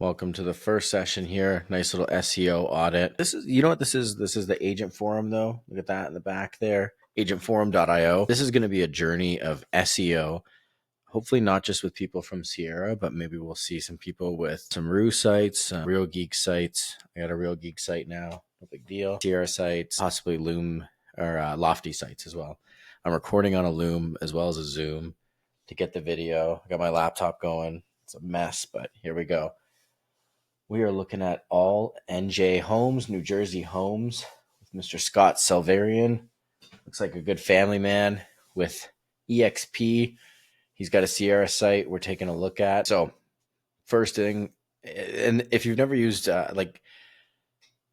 Welcome to the first session here. Nice little SEO audit. This is, you know what this is? This is the agent forum though. Look at that in the back there. Agentforum.io. This is going to be a journey of SEO. Hopefully not just with people from Sierra, but maybe we'll see some people with some Rue sites, Real Geek sites. I got a Real Geek site now. No big deal. Sierra sites, possibly Loom or Lofty sites as well. I'm recording on a Loom as well as a Zoom to get the video. I got my laptop going. It's a mess, but here we go. We are looking at all NJ homes, New Jersey homes, with Mr. Scott Selvarian. Looks like a good family man with EXP. He's got a Sierra site we're taking a look at. So first thing, and if you've never used, I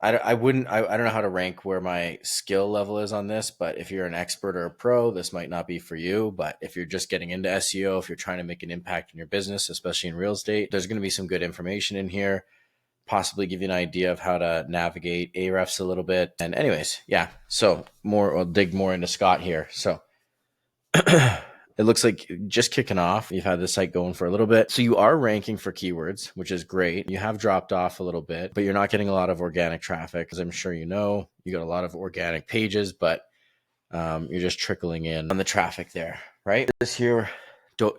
don't know how to rank where my skill level is on this, but if you're an expert or a pro, this might not be for you. But if you're just getting into SEO, if you're trying to make an impact in your business, especially in real estate, there's going to be some good information in here. Possibly give you an idea of how to navigate Ahrefs a little bit. And anyways, yeah. So we'll dig more into Scott here. So it looks like just kicking off. You've had the site going for a little bit. So you are ranking for keywords, which is great. You have dropped off a little bit, but you're not getting a lot of organic traffic. As I'm sure you know, you got a lot of organic pages, but you're just trickling in on the traffic there, right? This here,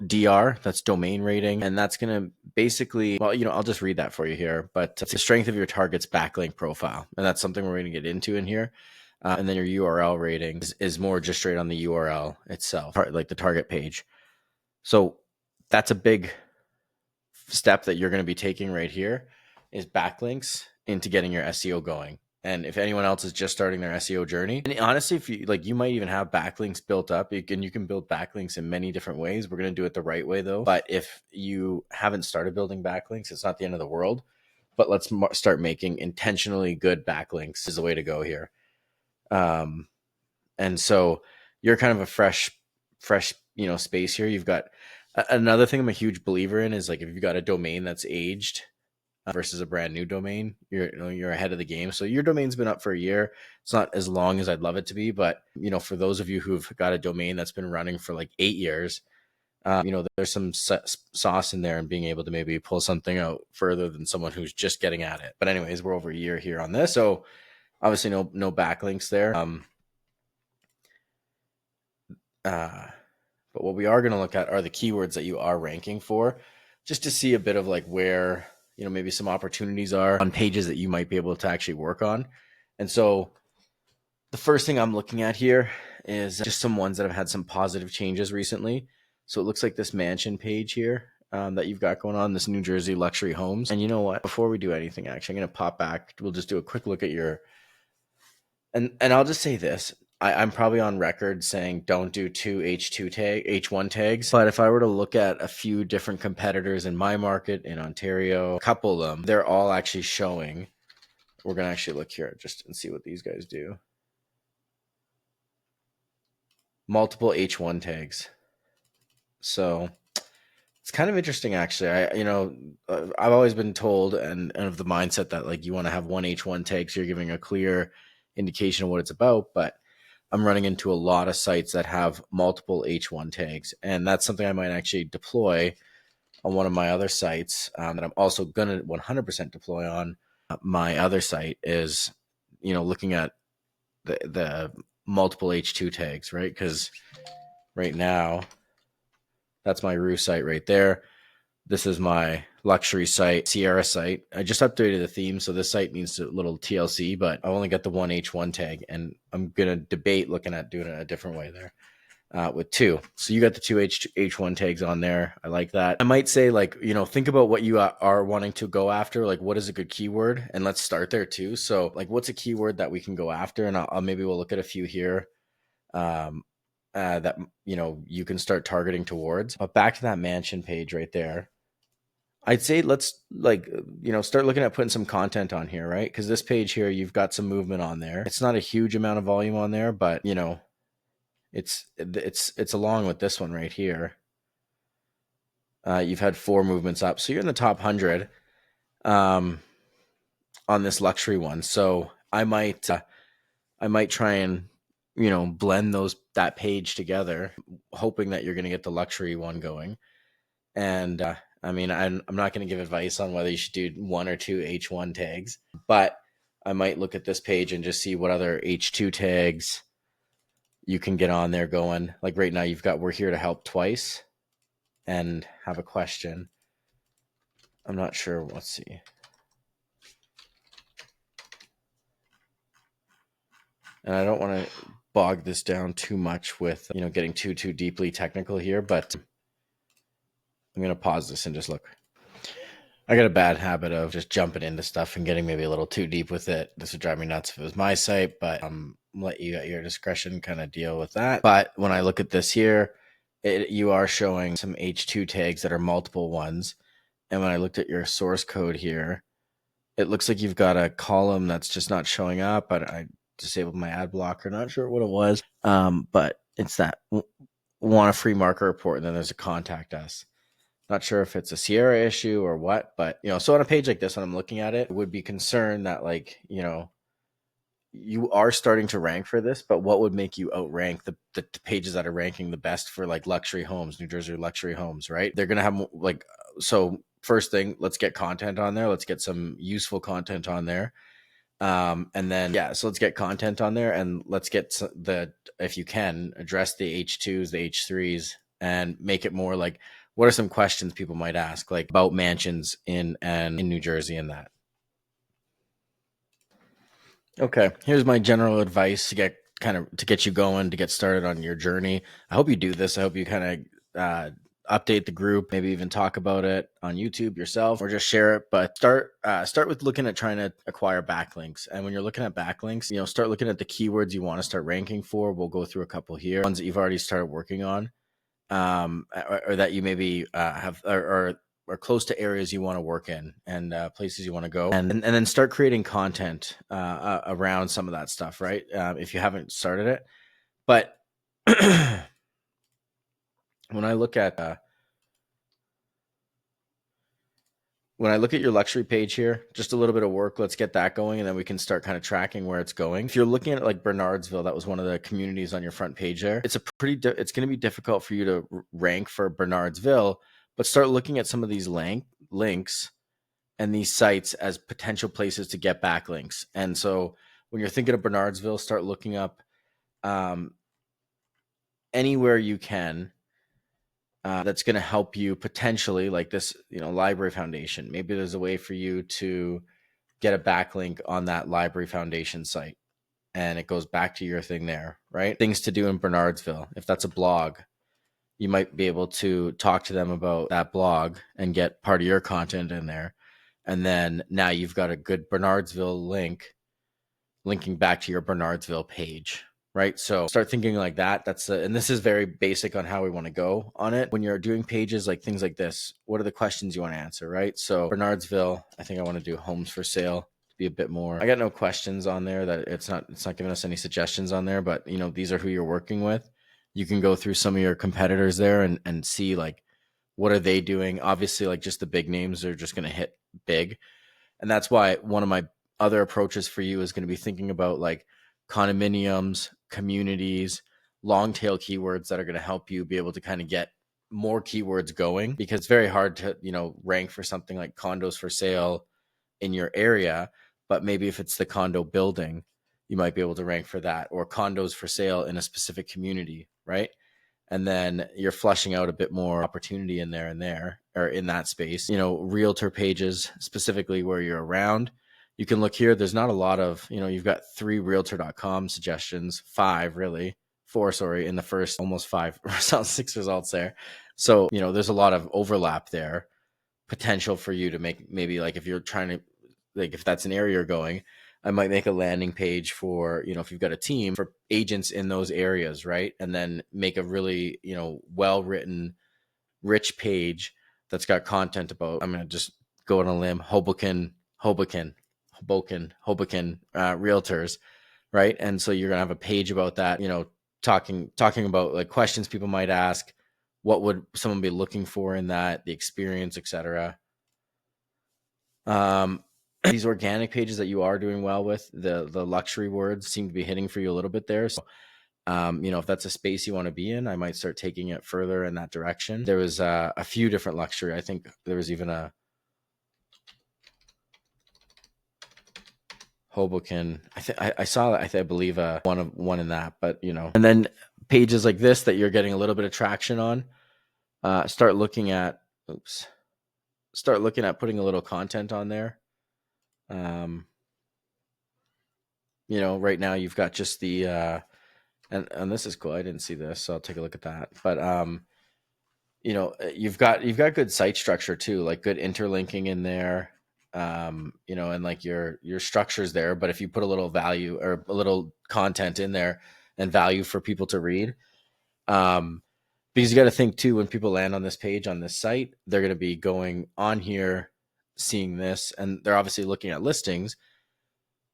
DR, that's domain rating. And that's going to basically, well, I'll just read that for you here, but it's the strength of your target's backlink profile. And that's something we're going to get into in here. And then your URL rating is more just straight on the URL itself, like the target page. So that's a big step that you're going to be taking right here is backlinks into getting your SEO going. And if anyone else is just starting their SEO journey, and honestly, if you might even have backlinks built up. You can build backlinks in many different ways. We're going to do it the right way though. But if you haven't started building backlinks, it's not the end of the world. But let's start making intentionally good backlinks is the way to go here. And so you're kind of a fresh, space here. You've got another thing I'm a huge believer in is like if you've got a domain that's aged versus a brand new domain, you're ahead of the game. So your domain's been up for a year. It's not as long as I'd love it to be, but for those of you who've got a domain that's been running for like 8 years, there's some sauce in there and being able to maybe pull something out further than someone who's just getting at it. But anyways, we're over a year here on this. So obviously no backlinks there. But what we are going to look at are the keywords that you are ranking for, just to see a bit of like where maybe some opportunities are on pages that you might be able to actually work on. And so the first thing I'm looking at here is just some ones that have had some positive changes recently. So it looks like this mansion page here that you've got going on, this New Jersey luxury homes. And you know what? Before we do anything, actually, I'm going to pop back. We'll just do a quick look at your, and I'll just say this. I'm probably on record saying don't do two H1 tags. But if I were to look at a few different competitors in my market in Ontario, a couple of them, they're all actually showing. We're going to actually look here just and see what these guys do. Multiple H1 tags. So it's kind of interesting, actually. I've always been told and of the mindset that like you want to have one H1 tag so you're giving a clear indication of what it's about, but I'm running into a lot of sites that have multiple H1 tags, and that's something I might actually deploy on one of my other sites that I'm also going to 100% deploy on my other site is, looking at the multiple H2 tags, right? Because right now, that's my Rue site right there. This is my luxury site, Sierra site. I just updated the theme, so this site needs a little TLC, but I only got the one H1 tag, and I'm going to debate looking at doing it a different way there with two. So you got the two H1 tags on there. I like that. I might say think about what you are wanting to go after. Like what is a good keyword? And let's start there too. So like what's a keyword that we can go after? And maybe we'll look at a few here. That you can start targeting towards. But back to that mansion page right there. I'd say let's start looking at putting some content on here, right? Because this page here, you've got some movement on there. It's not a huge amount of volume on there, but it's along with this one right here. You've had 4 movements up, so you're in the top 100 on this luxury one. So I might try and blend that page together, hoping that you're going to get the luxury one going. And I mean, I'm not going to give advice on whether you should do 1 or 2 H1 tags, but I might look at this page and just see what other H2 tags you can get on there going. Like right now, you've got "we're here to help" twice and have a question. I'm not sure. Let's see. And I don't want to bog this down too much with, getting too deeply technical here, but I'm going to pause this and just look. I got a bad habit of just jumping into stuff and getting maybe a little too deep with it. This would drive me nuts if it was my site, but let you at your discretion kind of deal with that. But when I look at this here, you are showing some H2 tags that are multiple ones. And when I looked at your source code here, it looks like you've got a column that's just not showing up, but I disabled my ad blocker. Not sure what it was, but it's that want a free marker report, and then there's a contact us. Not sure if it's a Sierra issue or what, but so on a page like this, when I'm looking at it, I would be concerned that you are starting to rank for this, but what would make you outrank the pages that are ranking the best for like luxury homes, New Jersey luxury homes, right? They're gonna have so first thing, let's get content on there. Let's get some useful content on there. And then, so let's get content on there, and let's get if you can, address the H2s, the H3s, and make it more like, what are some questions people might ask, like about mansions in New Jersey and that. Okay, here's my general advice to get you going, to get started on your journey. I hope you do this. I hope you kind of update the group, maybe even talk about it on YouTube yourself or just share it. But start with looking at trying to acquire backlinks. And when you're looking at backlinks, start looking at the keywords you want to start ranking for. We'll go through a couple here, ones that you've already started working on, or that you maybe have or close to areas you want to work in and places you want to go, and then start creating content around some of that stuff, right? If you haven't started it. But when I look at your luxury page here, just a little bit of work, let's get that going, and then we can start kind of tracking where it's going. If you're looking at like Bernardsville, that was one of the communities on your front page there. It's going to be difficult for you to rank for Bernardsville, but start looking at some of these links and these sites as potential places to get backlinks. And so when you're thinking of Bernardsville, start looking up anywhere you can that's going to help you potentially, like this, Library Foundation. Maybe there's a way for you to get a backlink on that Library Foundation site, and it goes back to your thing there, right? Things to do in Bernardsville. If that's a blog, you might be able to talk to them about that blog and get part of your content in there. And then now you've got a good Bernardsville link linking back to your Bernardsville page, right? So start thinking like that. And this is very basic on how we want to go on it. When you're doing pages like things like this, what are the questions you want to answer, right? So Bernardsville, I think I want to do homes for sale to be a bit more. I got no questions on there. That it's not giving us any suggestions on there, but these are who you're working with. You can go through some of your competitors there and see like, what are they doing? Obviously, like just the big names are just going to hit big. And that's why one of my other approaches for you is going to be thinking about like condominiums, communities, long tail keywords that are going to help you be able to kind of get more keywords going, because it's very hard to, rank for something like condos for sale in your area. But maybe if it's the condo building, you might be able to rank for that, or condos for sale in a specific community, right? And then you're flushing out a bit more opportunity in there or in that space. Realtor pages, specifically where you're around. You can look here. There's not a lot of, you've got 3 realtor.com suggestions, 4, sorry, in the first almost 5 results, 6 results there. So, there's a lot of overlap there, potential for you to make, maybe like if you're trying to, like if that's an area you're going, I might make a landing page for, if you've got a team for agents in those areas, right? And then make a really, well-written, rich page that's got content about, I'm going to just go on a limb, Hoboken realtors, right? And so you're going to have a page about that, talking about like questions people might ask, what would someone be looking for in that, the experience, etc. These organic pages that you are doing well with, the luxury words seem to be hitting for you a little bit there. So If that's a space you want to be in, I might start taking it further in that direction. There was a few different luxury. I think there was even a Hoboken. I saw that. I believe one in that, but and then pages like this that you're getting a little bit of traction on. Start looking at putting a little content on there. Right now you've got just the and this is cool. I didn't see this, so I'll take a look at that. But you've got good site structure too, like good interlinking in there. And like your structure's there, but if you put a little value or a little content in there and value for people to read, because you got to think too, when people land on this page on this site, they're going to be going on here, seeing this, and they're obviously looking at listings,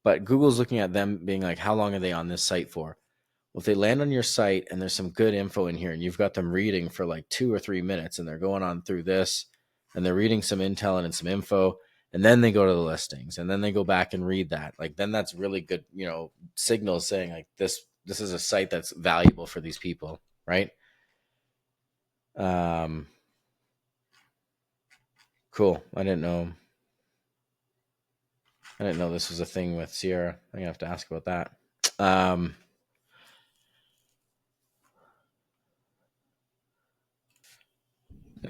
but Google's looking at them being like, how long are they on this site for? Well, if they land on your site and there's some good info in here and you've got them reading for like 2 or 3 minutes and they're going on through this and they're reading some intel and some info, and then they go to the listings and then they go back and read that, like, then that's really good, signals saying like this is a site that's valuable for these people, right? Cool. I didn't know this was a thing with Sierra. I'm gonna have to ask about that.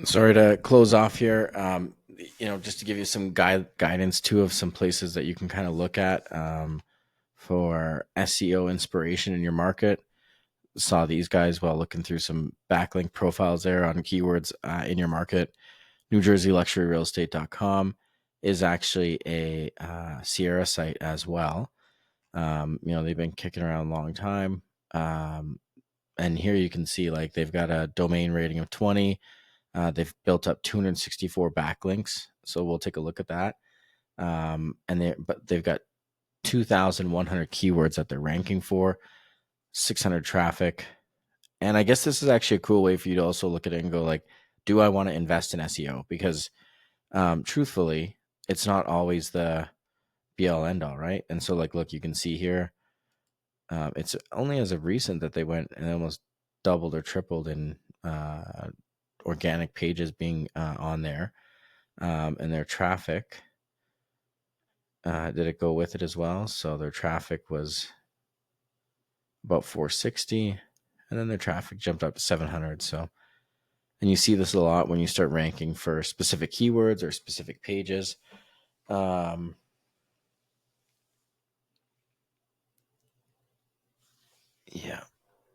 Sorry to close off here. Just to give you some guidance too of some places that you can kind of look at for SEO inspiration in your market. Saw these guys while looking through some backlink profiles there on keywords in your market. NewJerseyLuxuryRealEstate.com is actually a Sierra site as well. They've been kicking around a long time. And here you can see like they've got a domain rating of 20. They've built up 264 backlinks. So we'll take a look at that. But they've got 2,100 keywords that they're ranking for, 600 traffic. And I guess this is actually a cool way for you to also look at it and go like, do I want to invest in SEO? Because truthfully, it's not always the be all end all, right? And so like, look, you can see here, it's only as of recent that they went and almost doubled or tripled in organic pages being on there, and their traffic. Did it go with it as well? So their traffic was about 460, and then their traffic jumped up to 700. So, and you see this a lot when you start ranking for specific keywords or specific pages. Yeah.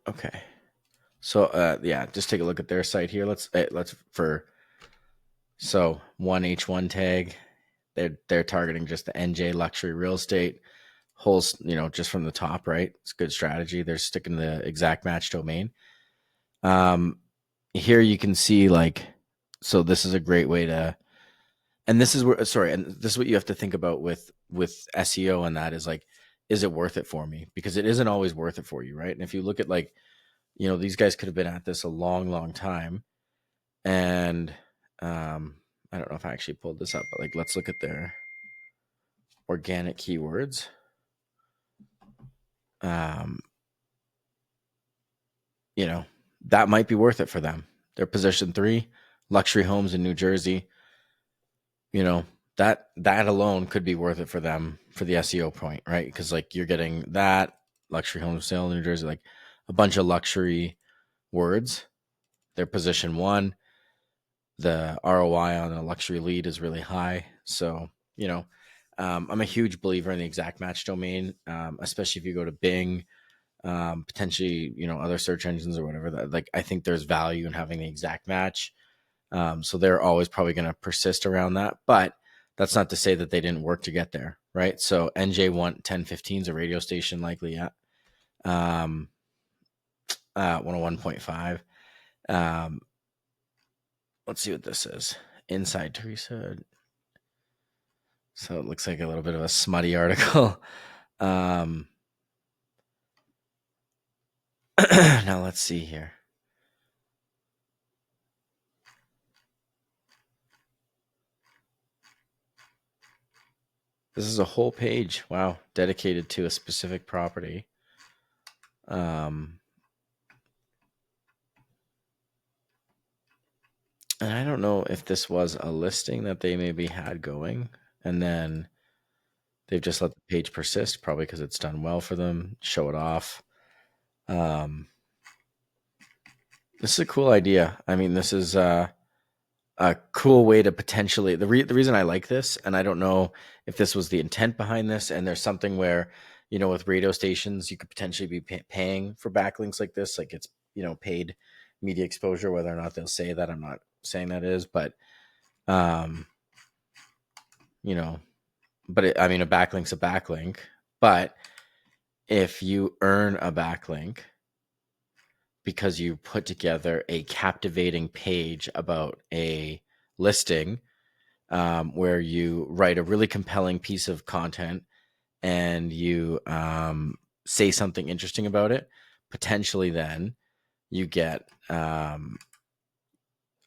Okay. So just take a look at their site here. Let's so 1H1 tag. They're targeting just the NJ luxury real estate holes, just from the top, right? It's a good strategy. They're sticking the exact match domain. Here you can see like, so this is a great way to, and this is what you have to think about with SEO, and that is like, is it worth it for me? Because it isn't always worth it for you, right? And if you look at like, these guys could have been at this a long, long time. And I don't know if I actually pulled this up, but like, let's look at their organic keywords. That might be worth it for them. They're position 3, luxury homes in New Jersey. That alone could be worth it for them for the SEO point, right? Because like you're getting that luxury home sale in New Jersey, like a bunch of luxury words. They're position 1. The ROI on a luxury lead is really high. So, I'm a huge believer in the exact match domain, especially if you go to Bing, potentially, other search engines or whatever. That, like, I think there's value in having the exact match. So they're always probably going to persist around that. But that's not to say that they didn't work to get there, right? So NJ1015 is a radio station likely at 101.5. Let's see what this is. Inside Teresa. So it looks like a little bit of a smutty article. Now let's see here. This is a whole page. Wow. Dedicated to a specific property. And I don't know if this was a listing that they maybe had going, and then they've just let the page persist, probably because it's done well for them. Show it off. This is a cool idea. I mean, this is a cool way to potentially the reason I like this, and I don't know if this was the intent behind this, and there's something where, with radio stations, you could potentially be paying for backlinks like this, like it's, paid media exposure, whether or not they'll say that. I'm not saying that is, but, you know, I mean, a backlink's a backlink, but if you earn a backlink because you put together a captivating page about a listing, where you write a really compelling piece of content and you say something interesting about it, potentially then you get a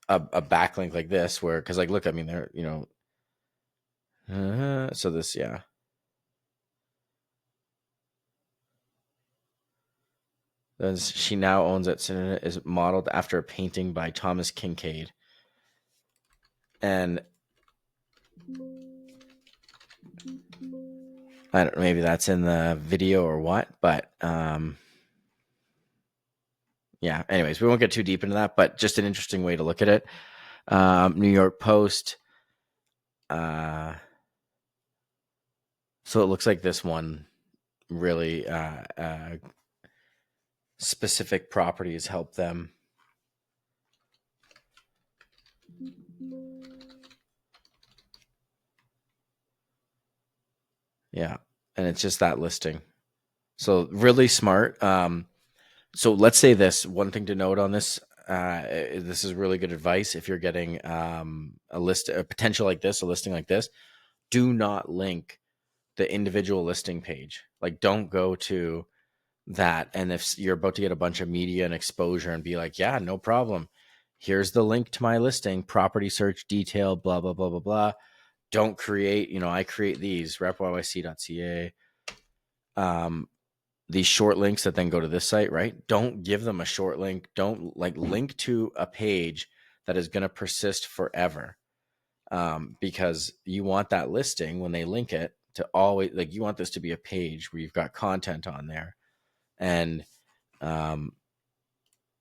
backlink like this, where, because like, look, I mean, they're, so this, yeah. She now owns it. Is modeled after a painting by Thomas Kincaid. And I don't know, maybe that's in the video or what, but yeah. Anyways, we won't get too deep into that, but just an interesting way to look at it. New York Post. So it looks like this one really specific properties help them. Yeah, and it's just that listing. So really smart. So let's say this one thing to note on this. This is really good advice if you're getting a potential like this, a listing like this. Do not link the individual listing page. Like, don't go to that, and if you're about to get a bunch of media and exposure and be like, yeah, no problem, here's the link to my listing, property search detail, blah blah blah blah blah. Don't create, I create these repyyc.ca, these short links that then go to this site, right? Don't give them a short link. Don't link to a page that is going to persist forever, because you want that listing, when they link it, to always, you want this to be a page where you've got content on there. And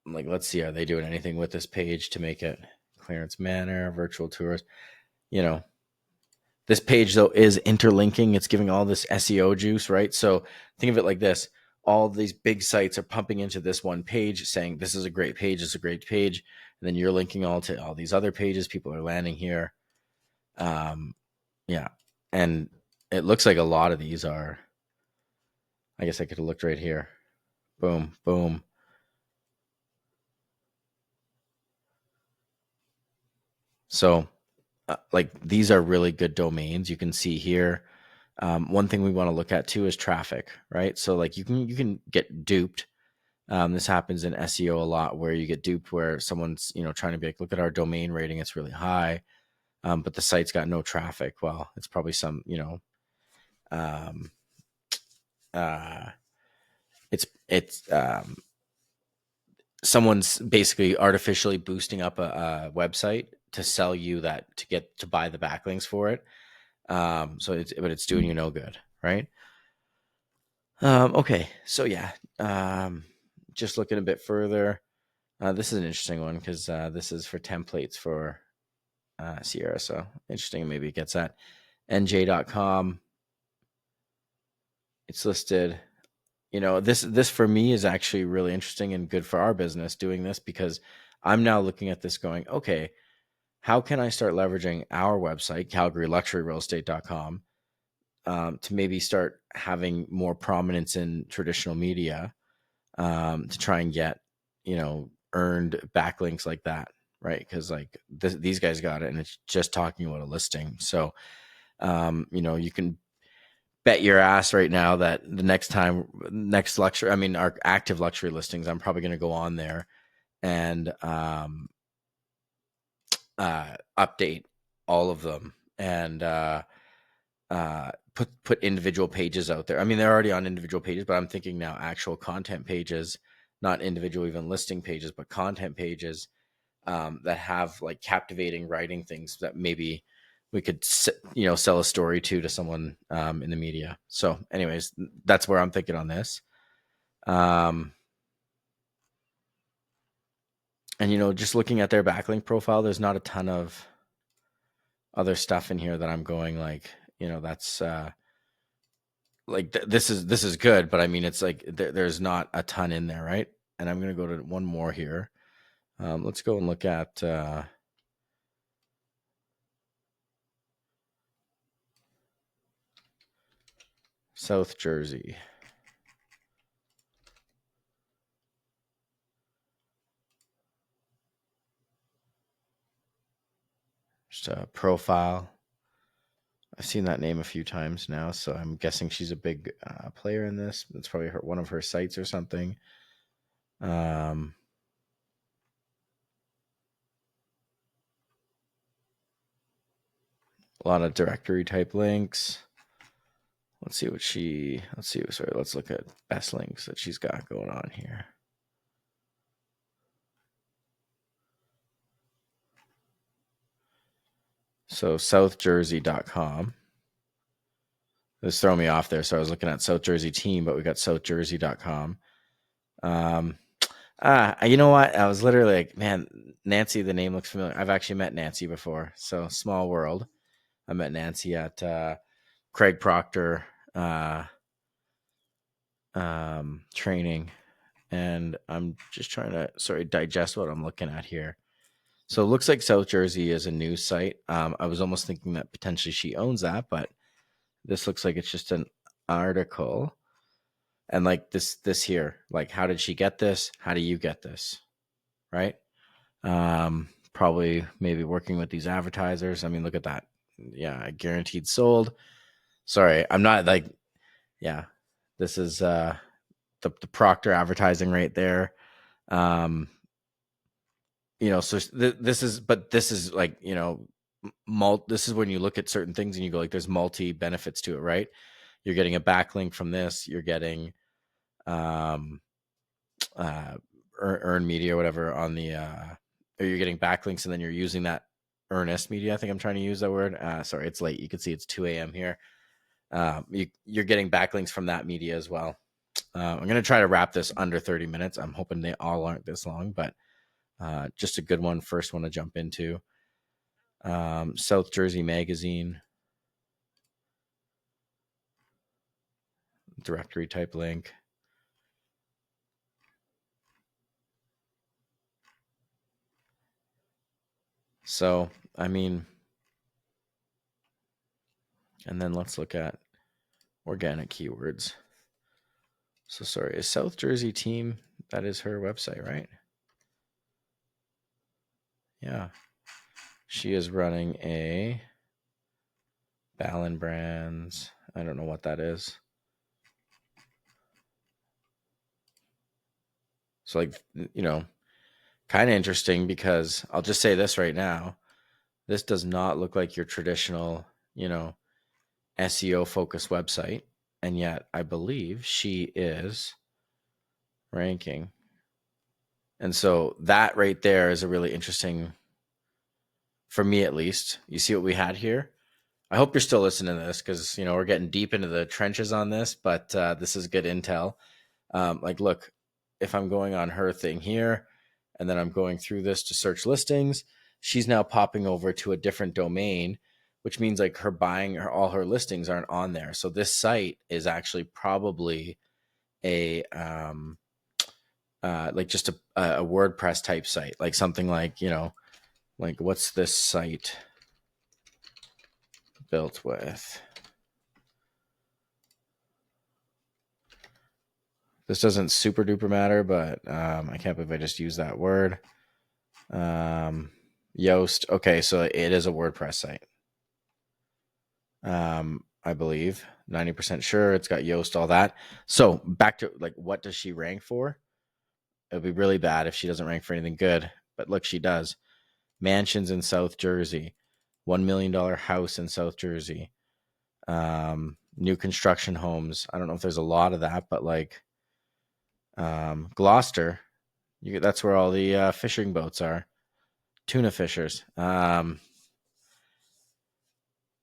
let's see, are they doing anything with this page to make it Clarence Manor, virtual tours? This page though is interlinking. It's giving all this SEO juice, right? So think of it like this. All these big sites are pumping into this one page saying, this is a great page, it's a great page. And then you're linking all to all these other pages. People are landing here. Yeah. And it looks like a lot of these are, I guess I could have looked right here. Boom, boom. So these are really good domains. You can see here. One thing we want to look at too is traffic, right? So you can get duped. This happens in SEO a lot, where you get duped, where someone's, trying to be like, look at our domain rating, it's really high. But the site's got no traffic. Well, it's probably some, it's someone's basically artificially boosting up a website to sell you that, to buy the backlinks for it. But it's doing you no good, right? Okay, so yeah, just looking a bit further. This is an interesting one, because this is for templates for Sierra. So interesting. Maybe it gets at nj.com. It's listed. This for me is actually really interesting and good for our business doing this, because I'm now looking at this going, okay, how can I start leveraging our website, calgaryluxuryrealestate.com, to maybe start having more prominence in traditional media, to try and get, earned backlinks like that, right? Because these guys got it, and it's just talking about a listing. So, you can bet your ass right now that the next luxury, our active luxury listings, I'm probably going to go on there and update all of them, and put individual pages out there. I mean, they're already on individual pages, but I'm thinking now actual content pages, not individual even listing pages, but content pages, that have like captivating writing things that maybe we could, sell a story to someone in the media. So, anyways, that's where I'm thinking on this. And just looking at their backlink profile, there's not a ton of other stuff in here that I'm going like, that's like this is good, but I mean, it's like there's not a ton in there, right? And I'm gonna go to one more here. Let's go and look at South Jersey. Just a profile. I've seen that name a few times now, so I'm guessing she's a big player in this. It's probably one of her sites or something. A lot of directory type links. Let's look at best links that she's got going on here. So southjersey.com. This throwing me off there. So I was looking at South Jersey team, but we got southjersey.com. You know what? I was literally like, man, Nancy, the name looks familiar. I've actually met Nancy before. So small world. I met Nancy at Craig Proctor training. And I'm just trying to, digest what I'm looking at here. So it looks like South Jersey is a news site. I was almost thinking that potentially she owns that, but this looks like it's just an article. And like this here, like, how did she get this? How do you get this? Right? Probably maybe working with these advertisers. I mean, look at that. Yeah, guaranteed sold. Sorry, I'm not like, yeah, this is the Proctor advertising right there. So this is like, this is when you look at certain things and you go like, there's multi benefits to it, right? You're getting a backlink from this. You're getting earn media or whatever on the or you're getting backlinks and then you're using that earnest media. I think I'm trying to use that word. Sorry, it's late. You can see it's 2 a.m. here. You're getting backlinks from that media as well. I'm going to try to wrap this under 30 minutes. I'm hoping they all aren't this long, but just a good one. First one to jump into. South Jersey Magazine. Directory type link. So, I mean, and then let's look at organic keywords. So sorry, is South Jersey team, that is her website, right? Yeah. She is running a Ballon Brands. I don't know what that is. So like, kind of interesting because I'll just say this right now. This does not look like your traditional, SEO focused website. And yet I believe she is ranking. And so that right there is a really interesting, for me at least. You see what we had here? I hope you're still listening to this because, we're getting deep into the trenches on this, but this is good intel. Like, look, if I'm going on her thing here and then I'm going through this to search listings, she's now popping over to a different domain, which means like all her listings aren't on there. So this site is actually probably a like just a WordPress type site, like something like, like what's this site built with? This doesn't super duper matter, but I can't believe I just used that word. Yoast. Okay, so it is a WordPress site. I believe 90% sure it's got Yoast, all that. So back to like, what does she rank for? It would be really bad if she doesn't rank for anything good. But look, she does. Mansions in South Jersey, $1 million house in South Jersey, new construction homes. I don't know if there's a lot of that, but like Gloucester, that's where all the fishing boats are. Tuna fishers,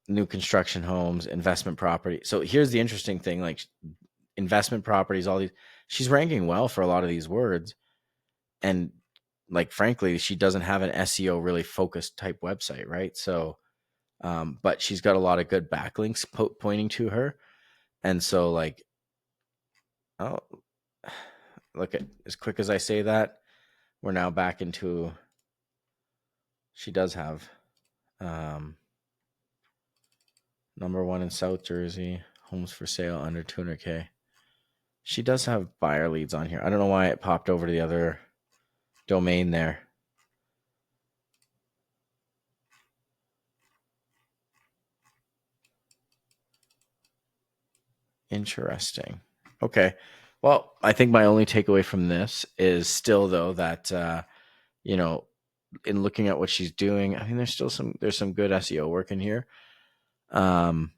new construction homes, investment property. So here's the interesting thing, like investment properties, all these, she's ranking well for a lot of these words. And like, frankly, she doesn't have an SEO really focused type website, right? So, but she's got a lot of good backlinks pointing to her. And so like, oh, look at, as quick as I say that, we're now back into, she does have, number one in South Jersey, homes for sale under 200K. She does have buyer leads on here. I don't know why it popped over to the other domain there. Interesting. Okay. Well, I think my only takeaway from this is still though that you know, in looking at what she's doing, I mean there's some good SEO work in here. Um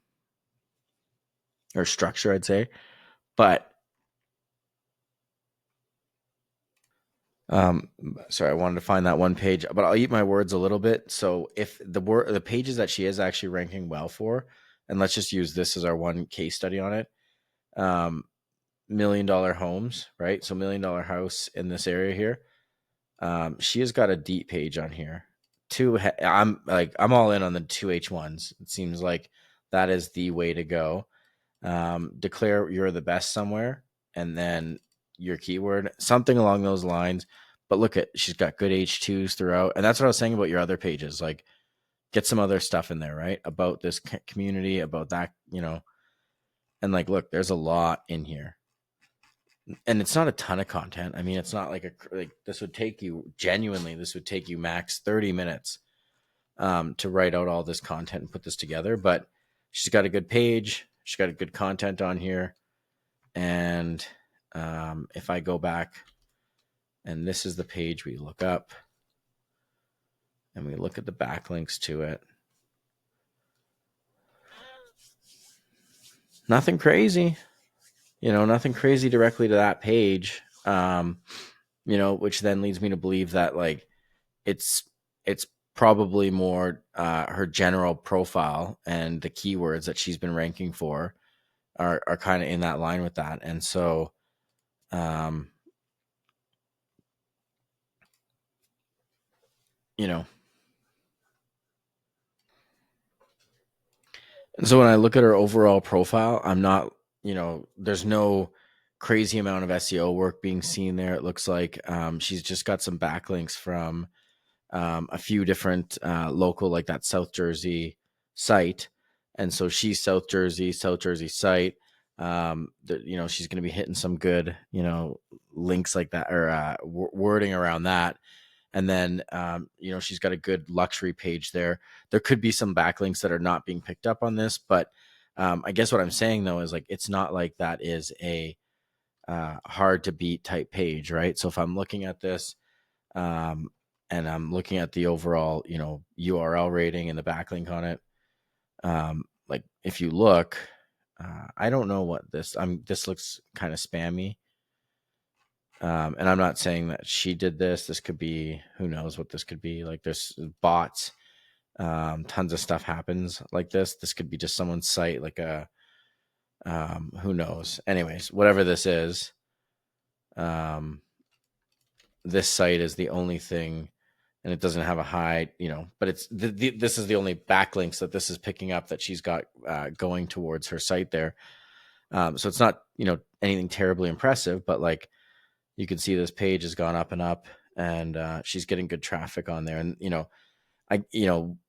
or structure, I'd say. But um sorry, I wanted to find that one page, but I'll eat my words a little bit. So if the pages that she is actually ranking well for, and let's just use this as our one case study on it. $1 million homes, right? So $1 million house in this area here. She has got a deep page on here. I'm all in on the 2H1s. It seems like that is the way to go. Declare you're the best somewhere, and then your keyword, something along those lines. But look at, she's got good H2s throughout. And that's what I was saying about your other pages. Like, get some other stuff in there, right? About this community, about that, and like, look, there's a lot in here. And it's not a ton of content. I mean, it's not like this would take you max 30 minutes to write out all this content and put this together. But she's got a good page. She's got a good content on here. And if I go back, and this is the page we look up, and we look at the backlinks to it, nothing crazy, nothing crazy directly to that page, which then leads me to believe that like it's probably more her general profile and the keywords that she's been ranking for are kind of in that line with that. And so and so when I look at her overall profile, I'm not, there's no crazy amount of SEO work being seen there. It looks like she's just got some backlinks from a few different local, like that South Jersey site. And so she's South Jersey site. She's going to be hitting some good, links like that, or wording around that. And then, she's got a good luxury page there. There could be some backlinks that are not being picked up on this, but I guess what I'm saying though is like, it's not like that is a hard to beat type page, right? So if I'm looking at this, and I'm looking at the overall, URL rating and the backlink on it. Like if you look, I don't know what this looks kind of spammy. And I'm not saying that she did this. This could be, who knows what this could be. Like there's bots, tons of stuff happens like this. This could be just someone's site, like who knows. Anyways, whatever this is, this site is the only thing, and it doesn't have a high, but it's this is the only backlinks that this is picking up that she's got going towards her site there. So it's not, anything terribly impressive, but like you can see this page has gone up and up, and she's getting good traffic on there. And,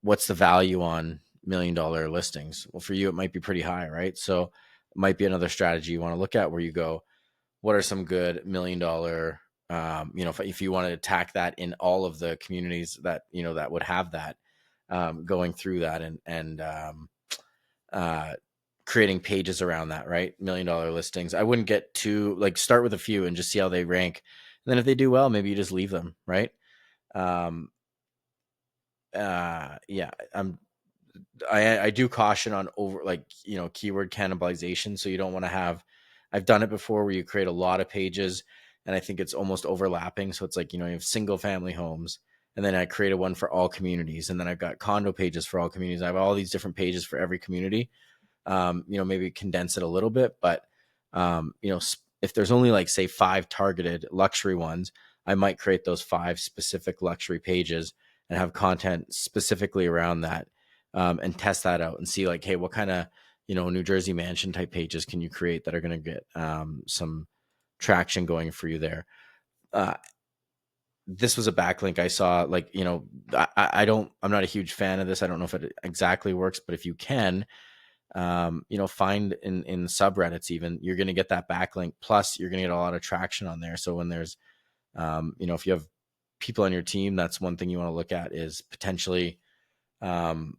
what's the value on $1 million listings? Well, for you, it might be pretty high, right? So it might be another strategy you want to look at where you go, what are some good $1 million, if you want to attack that in all of the communities that, that would have that, going through that and creating pages around that, right? $1 million listings. I wouldn't get too, like, start with a few and just see how they rank. And then if they do well, maybe you just leave them, right? Yeah, I do caution on over, like, keyword cannibalization. So you don't want to have, I've done it before where you create a lot of pages and I think it's almost overlapping. So it's like, you have single family homes And then I created one for all communities. And then I've got condo pages for all communities. I have all these different pages for every community. Maybe condense it a little bit, but if there's only like say 5 targeted luxury ones, I might create those 5 specific luxury pages and have content specifically around that, and test that out and see like, hey, what kind of, New Jersey mansion type pages can you create that are going to get some traction going for you there. This was a backlink I saw, like, I'm not a huge fan of this. I don't know if it exactly works, but if you can, find in subreddits, even, you're going to get that backlink. Plus you're going to get a lot of traction on there. So when there's, if you have people on your team, that's one thing you want to look at, is potentially, pulling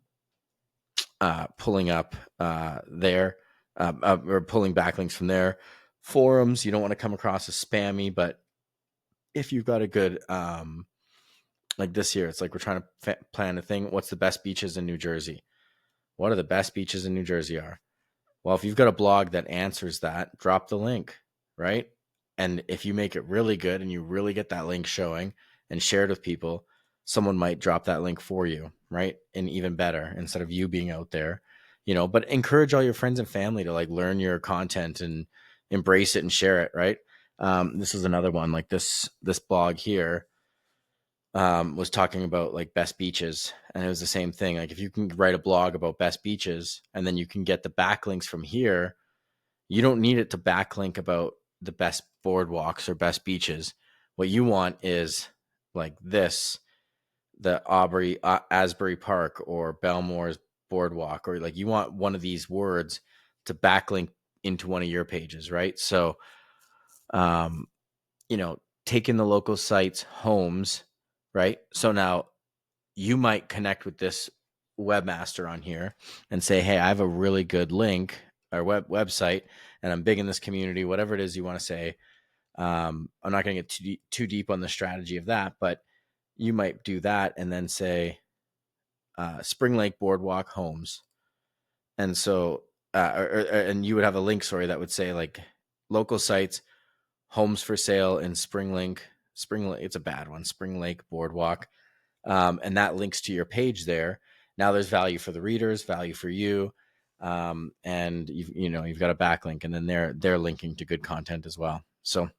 up, there, or pulling backlinks from there. Forums, you don't want to come across as spammy, but if you've got a good, like this year, it's like we're trying to plan a thing. What's the best beaches in New Jersey? What are the best beaches in New Jersey are? Well, if you've got a blog that answers that, drop the link, right? And if you make it really good and you really get that link showing and shared with people, someone might drop that link for you, right? And even better, instead of you being out there, but encourage all your friends and family to like learn your content and embrace it and share it, right? This is another one, like this blog here, was talking about like best beaches, and it was the same thing. Like if you can write a blog about best beaches and then you can get the backlinks from here, you don't need it to backlink about the best boardwalks or best beaches. What you want is like this, the Asbury Park or Belmore's boardwalk, or like you want one of these words to backlink into one of your pages, right? So, um, taking the local sites homes, right? So now you might connect with this webmaster on here and say, hey, I have a really good link or website, and I'm big in this community, whatever it is you want to say. I'm not going to get too deep on the strategy of that, but you might do that and then say, Spring Lake Boardwalk homes. And so, and you would have a link, that would say like local sites, homes for sale in Spring Lake, it's a bad one, Spring Lake Boardwalk. And that links to your page there. Now there's value for the readers, value for you. And you've got a backlink, and then they're linking to good content as well. So,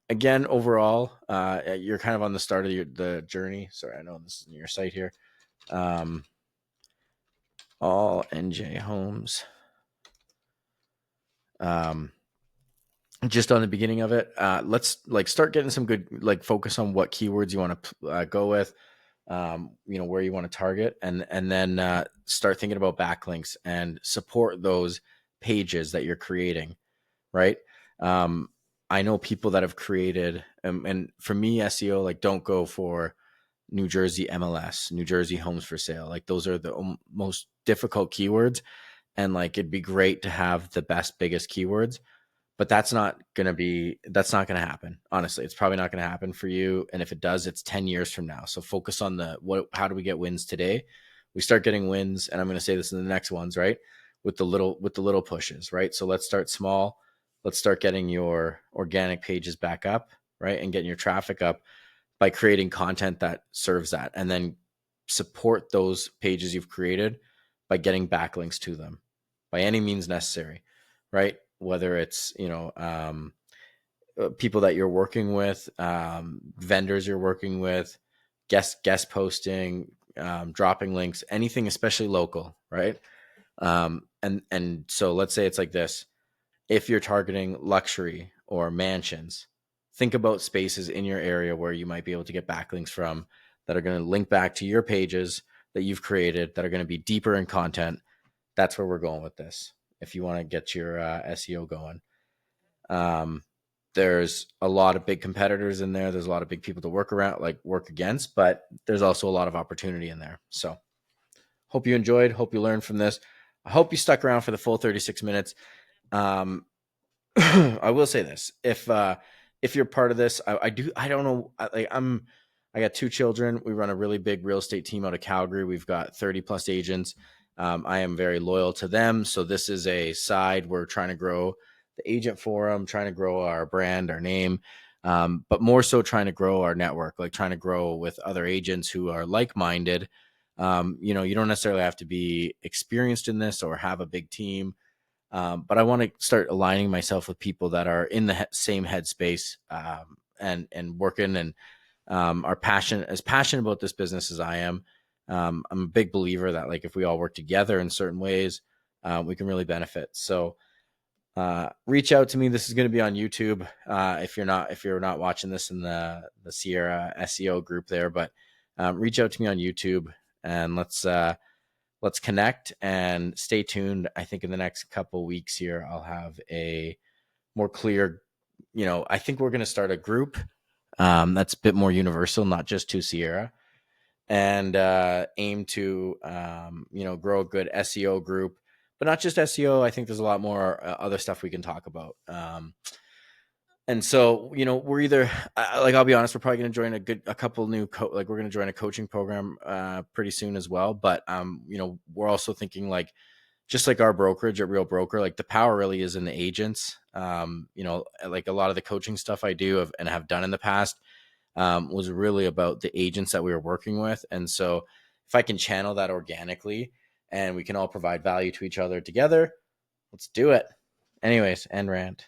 again, overall, you're kind of on the start of the journey. Sorry, I know this is your site here. All NJ homes. Just on the beginning of it, let's like start getting some good, like focus on what keywords you want to go with, where you want to target, and then start thinking about backlinks and support those pages that you're creating, right? I know people that have created, and for me, SEO, like don't go for New Jersey MLS, New Jersey homes for sale. Like those are the most difficult keywords, and like it'd be great to have the best, biggest keywords. But that's not going to happen. Honestly, it's probably not going to happen for you. And if it does, it's 10 years from now. So focus on how do we get wins today? We start getting wins. And I'm going to say this in the next ones, right? With the little pushes, right? So let's start small. Let's start getting your organic pages back up, right? And getting your traffic up by creating content that serves that. And then support those pages you've created by getting backlinks to them by any means necessary, right? Whether it's, people that you're working with, vendors you're working with, guest posting, dropping links, anything, especially local, right? And so let's say it's like this. If you're targeting luxury or mansions, think about spaces in your area where you might be able to get backlinks from that are going to link back to your pages that you've created that are going to be deeper in content. That's where we're going with this. If you want to get your SEO going, there's a lot of big competitors in there. There's a lot of big people to work against, but there's also a lot of opportunity in there. So hope you enjoyed, hope you learned from this. I hope you stuck around for the full 36 minutes. I will say this: if you're part of this, I don't know. I got 2 children. We run a really big real estate team out of Calgary. We've got 30 plus agents. I am very loyal to them. So this is a side we're trying to grow the agent forum, trying to grow our brand, our name. but more so trying to grow our network, like trying to grow with other agents who are like-minded. You know, you don't necessarily have to be experienced in this or have a big team. But I want to start aligning myself with people that are in the same headspace, and working, and are passionate about this business as I am. I'm a big believer that, like, if we all work together in certain ways, we can really benefit. So reach out to me. This is going to be on YouTube. If you're not watching this in the Sierra SEO group there, but reach out to me on YouTube, and let's connect and stay tuned. I think in the next couple weeks here, I'll have a more clear, I think we're going to start a group that's a bit more universal, not just to Sierra, and aim to, grow a good SEO group, but not just SEO. I think there's a lot more other stuff we can talk about. And so, we're either, like, I'll be honest, we're probably going to join a couple new, we're going to join a coaching program pretty soon as well. But, we're also thinking, like, just like our brokerage at Real Broker, like, the power really is in the agents. Like, a lot of the coaching stuff I do and have done in the past was really about the agents that we were working with. And so if I can channel that organically and we can all provide value to each other together, let's do it. Anyways, end rant.